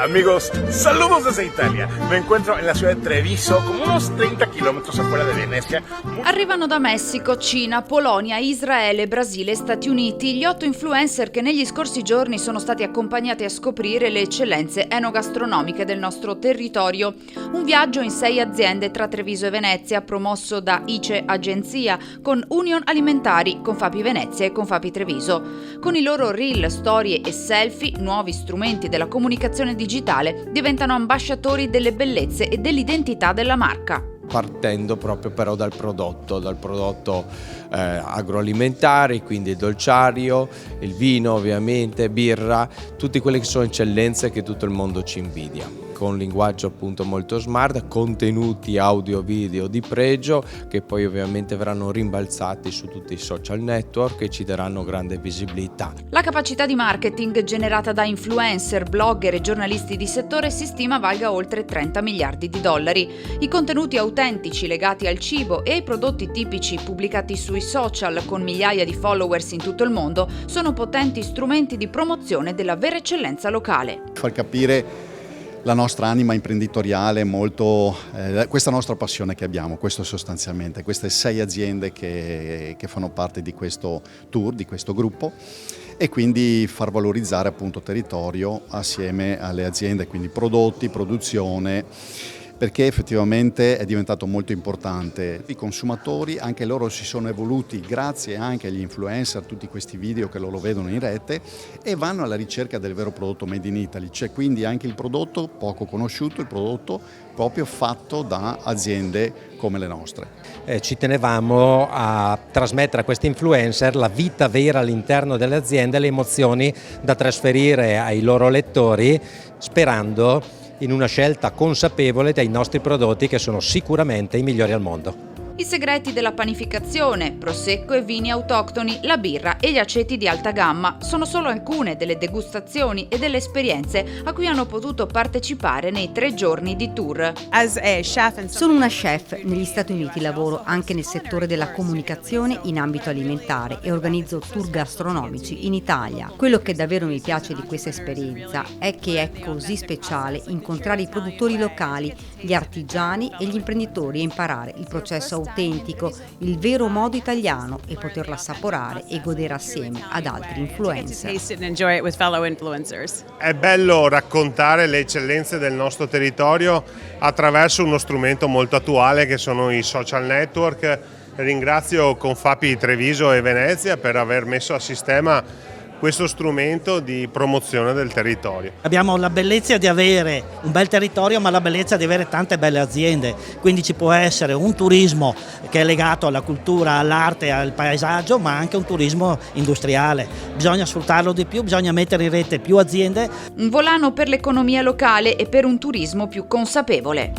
Amigos, saludos desde Italia. Me encuentro en la ciudad de Treviso, como unos 30 kilómetros afuera de Venecia. Arrivano da Messico, Cina, Polonia, Israele, Brasile e Stati Uniti gli 8 influencer che negli scorsi giorni sono stati accompagnati a scoprire le eccellenze enogastronomiche del nostro territorio. Un viaggio in 6 aziende tra Treviso e Venezia, promosso da ICE Agenzia, con Union Alimentari, Confapi Venezia e Confapi Treviso. Con i loro reel, storie e selfie, nuovi strumenti della comunicazione digitale diventano ambasciatori delle bellezze e dell'identità della marca. Partendo proprio però dal prodotto agroalimentare, quindi il dolciario, il vino ovviamente, birra, tutte quelle che sono eccellenze che tutto il mondo ci invidia, con un linguaggio appunto molto smart, contenuti audio video di pregio che poi ovviamente verranno rimbalzati su tutti i social network e ci daranno grande visibilità. La capacità di marketing generata da influencer, blogger e giornalisti di settore si stima valga oltre 30 miliardi di dollari. I contenuti autentici legati al cibo e ai prodotti tipici pubblicati sui social con migliaia di followers in tutto il mondo sono potenti strumenti di promozione della vera eccellenza locale. Far capire la nostra anima imprenditoriale, questa nostra passione che abbiamo, questo sostanzialmente, queste 6 aziende che fanno parte di questo tour, di questo gruppo, e quindi far valorizzare appunto territorio assieme alle aziende, quindi prodotti, produzione, perché effettivamente è diventato molto importante. I consumatori, anche loro si sono evoluti grazie anche agli influencer, tutti questi video che loro vedono in rete, e vanno alla ricerca del vero prodotto made in Italy. C'è quindi anche il prodotto poco conosciuto, il prodotto proprio fatto da aziende come le nostre. Ci tenevamo a trasmettere a questi influencer la vita vera all'interno delle aziende, le emozioni da trasferire ai loro lettori, sperando in una scelta consapevole dei nostri prodotti che sono sicuramente i migliori al mondo. I segreti della panificazione, prosecco e vini autoctoni, la birra e gli aceti di alta gamma sono solo alcune delle degustazioni e delle esperienze a cui hanno potuto partecipare nei 3 giorni di tour. Sono una chef, negli Stati Uniti lavoro anche nel settore della comunicazione in ambito alimentare e organizzo tour gastronomici in Italia. Quello che davvero mi piace di questa esperienza è che è così speciale incontrare i produttori locali, gli artigiani e gli imprenditori e imparare il processo autentico, il vero modo italiano, e poterla assaporare e godere assieme ad altri influencer. È bello raccontare le eccellenze del nostro territorio attraverso uno strumento molto attuale che sono i social network. Ringrazio Confapi Treviso e Venezia per aver messo a sistema questo strumento di promozione del territorio. Abbiamo la bellezza di avere un bel territorio, ma la bellezza di avere tante belle aziende, quindi ci può essere un turismo che è legato alla cultura, all'arte, al paesaggio, ma anche un turismo industriale. Bisogna sfruttarlo di più, bisogna mettere in rete più aziende. Un volano per l'economia locale e per un turismo più consapevole.